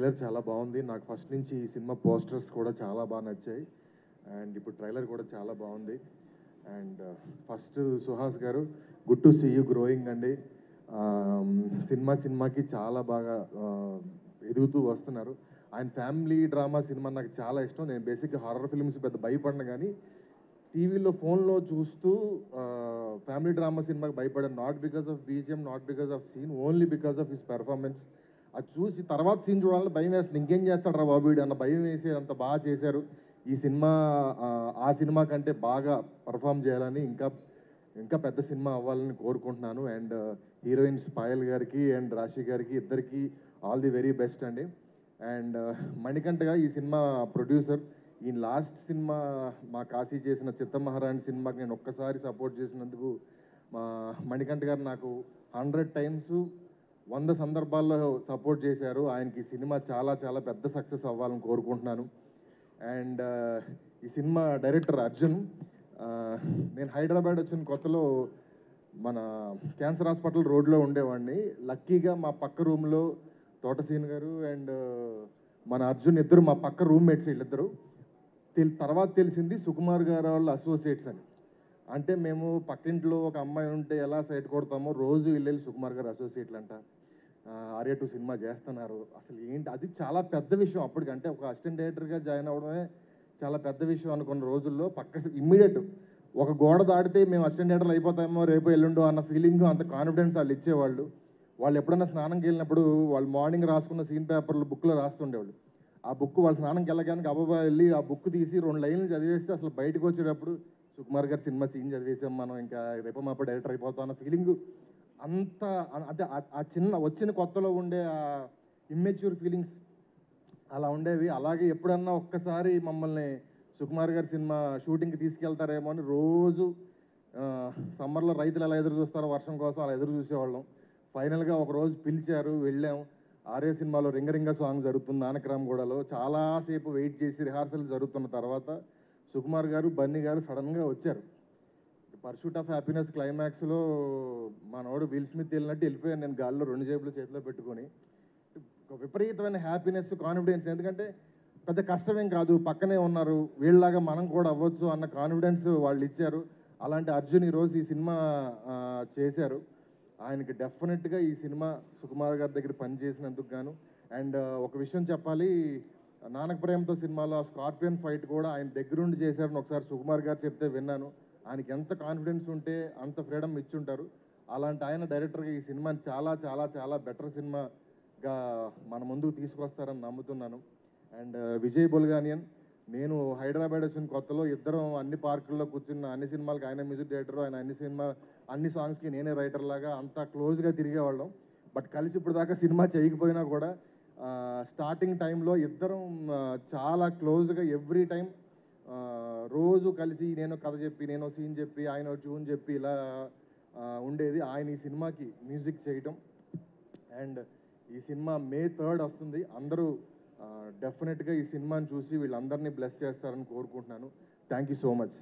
Trailer చాలా బాగుంది. నాకు ఫస్ట్ నుంచి ఈ సినిమా పోస్టర్స్ కూడా చాలా బాగా నచ్చాయి. అండ్ ఇప్పుడు ట్రైలర్ కూడా చాలా బాగుంది. అండ్ ఫస్ట్ సుహాస్ గారు, good to see you growing అండి. సినిమాకి చాలా బాగా ఎదుగుతూ వస్తున్నారు. ఆయన ఫ్యామిలీ డ్రామా సినిమా నాకు చాలా ఇష్టం. నేను బేసిక్గా హారర్ ఫిల్మ్స్ పెద్ద భయపడను, కానీ టీవీలో ఫోన్లో చూస్తూ ఫ్యామిలీ డ్రామా సినిమాకి భయపడాను. Not because of BGM, not because of scene, only because of his performance. అది చూసి తర్వాత సీన్ చూడాలని భయం వేస్తుంది. ఇంకేం చేస్తాడు రా బాబు వీడు అన్న భయం వేసి అంత బాగా చేశారు. ఈ సినిమా ఆ సినిమా కంటే బాగా పర్ఫామ్ చేయాలని, ఇంకా పెద్ద సినిమా అవ్వాలని కోరుకుంటున్నాను. అండ్ హీరోయిన్స్ పాయల్ గారికి అండ్ రాశి గారికి ఇద్దరికి ఆల్ ది వెరీ బెస్ట్ అండి. అండ్ మణికంఠగా ఈ సినిమా ప్రొడ్యూసర్. ఈ లాస్ట్ సినిమా మా కాశీ చేసిన చిత్తమహారాణి సినిమాకి నేను ఒక్కసారి సపోర్ట్ చేసినందుకు మా మణికంఠ గారు నాకు 100 times 100 సందర్భాల్లో సపోర్ట్ చేశారు. ఆయనకి ఈ సినిమా చాలా చాలా పెద్ద సక్సెస్ అవ్వాలని కోరుకుంటున్నాను. అండ్ ఈ సినిమా డైరెక్టర్ అర్జున్. నేను హైదరాబాద్ వచ్చిన కొత్తలో మన క్యాన్సర్ హాస్పిటల్ రోడ్లో ఉండేవాడిని. లక్కీగా మా పక్క రూమ్లో తోటసీన్ గారు అండ్ మన అర్జున్ ఇద్దరు మా పక్క రూమ్మేట్స్. వీళ్ళిద్దరు తర్వాత తెలిసింది సుకుమార్ గారు వాళ్ళ అసోసియేట్స్ అని. అంటే మేము పక్కింట్లో ఒక అమ్మాయి ఉంటే ఎలా సైట్ కొడతామో రోజు వెళ్ళి సుకుమార్ గారు అసోసియేట్లు అంట ఆర్య 2 సినిమా చేస్తున్నారు. అసలు ఏంటి అది చాలా పెద్ద విషయం. అప్పటికంటే ఒక అసిస్టెంట్ డైరెక్టర్గా జాయిన్ అవ్వడమే చాలా పెద్ద విషయం అనుకున్న రోజుల్లో ఇమ్మీడియట్ ఒక గోడ దాటితే మేము అసిస్టెంట్ డైరెక్టర్లు అయిపోతామో రేపు ఎల్లుండో అన్న ఫీలింగ్, అంత కాన్ఫిడెన్స్ వాళ్ళు ఇచ్చేవాళ్ళు. వాళ్ళు ఎప్పుడైనా స్నానంకి వెళ్ళినప్పుడు వాళ్ళు మార్నింగ్ రాసుకున్న సీన్ పేపర్లు బుక్లో రాస్తుండేవాళ్ళు. ఆ బుక్ వాళ్ళ స్నానంకి వెళ్ళగానే అబ్బాబా వెళ్ళి ఆ బుక్ తీసి 2 లైన్లు చదివేస్తే అసలు బయటకు వచ్చేటప్పుడు సుకుమార్ గారు సినిమా సీన్ చదివేసాం మనం, ఇంకా రేపు మాపో డైరెక్టర్ అయిపోతాం అన్న ఫీలింగ్. అంత అంటే ఆ చిన్న వచ్చిన కొత్తలో ఉండే ఆ ఇమ్మెచ్యూర్ ఫీలింగ్స్ అలా ఉండేవి. అలాగే ఎప్పుడన్నా ఒక్కసారి మమ్మల్ని సుకుమార్ గారి సినిమా షూటింగ్కి తీసుకెళ్తారేమో అని రోజు సమ్మర్లో రైతులు ఎలా ఎదురు చూస్తారో వర్షం కోసం అలా ఎదురు చూసేవాళ్ళం. ఫైనల్గా ఒకరోజు పిలిచారు, వెళ్ళాం. ఆర్య సినిమాలో రింగరింగ సాంగ్ జరుగుతుంది నానక్రామ్గూడలో. చాలాసేపు వెయిట్ చేసి రిహార్సల్ జరుగుతున్న తర్వాత సుకుమార్ గారు, బన్నీ గారు సడన్గా వచ్చారు. పర్సూట్ ఆఫ్ హ్యాపీనెస్ క్లైమాక్స్లో మనోడు విల్ స్మిత్ వెళ్ళినట్టు వెళ్ళిపోయాను నేను గాల్లో 2 జేబులు చేతిలో పెట్టుకొని. ఒక విపరీతమైన హ్యాపీనెస్, కాన్ఫిడెన్స్. ఎందుకంటే పెద్ద కష్టమేం కాదు, పక్కనే ఉన్నారు, వీళ్ళలాగా మనం కూడా అవ్వచ్చు అన్న కాన్ఫిడెన్స్ వాళ్ళు ఇచ్చారు. అలాంటి అర్జున్ ఈరోజు ఈ సినిమా చేశారు. ఆయనకి డెఫినెట్గా ఈ సినిమా సుకుమార్ గారి దగ్గర పనిచేసినందుకు గాను. అండ్ ఒక విషయం చెప్పాలి, నానక ప్రేమతో సినిమాలో ఆ స్కార్పియన్ ఫైట్ కూడా ఆయన దగ్గరుండి చేశారని ఒకసారి సుకుమార్ గారు చెప్తే విన్నాను. ఆయనకి ఎంత కాన్ఫిడెన్స్ ఉంటే అంత ఫ్రీడమ్ ఇచ్చుంటారు. అలాంటి ఆయన డైరెక్టర్గా ఈ సినిమాని చాలా చాలా చాలా బెటర్ సినిమాగా మన ముందుకు తీసుకొస్తారని నమ్ముతున్నాను. అండ్ విజయ్ బొల్గానియన్, నేను హైదరాబాద్ వచ్చిన కొత్తలో ఇద్దరం అన్ని పార్కుల్లో కూర్చున్న అన్ని సినిమాలకి ఆయన మ్యూజిక్ డైరెక్టర్, ఆయన అన్ని సాంగ్స్కి నేనే రైటర్ లాగా అంతా క్లోజ్గా తిరిగేవాళ్ళం. బట్ కలిసి ఇప్పుడు దాకా సినిమా చేయకపోయినా కూడా స్టార్టింగ్ టైంలో ఇద్దరం చాలా క్లోజ్గా ఎవ్రీ టైం రోజు కలిసి నేను కథ చెప్పి, నేను సీన్ చెప్పి, ఆయన ట్యూన్ చెప్పి ఇలా ఉండేది. ఆయన ఈ సినిమాకి మ్యూజిక్ చేయటం. అండ్ ఈ సినిమా May 3rd వస్తుంది. అందరూ డెఫినెట్గా ఈ సినిమాని చూసి వీళ్ళందరినీ బ్లెస్ చేస్తారని కోరుకుంటున్నాను. Thank you so much.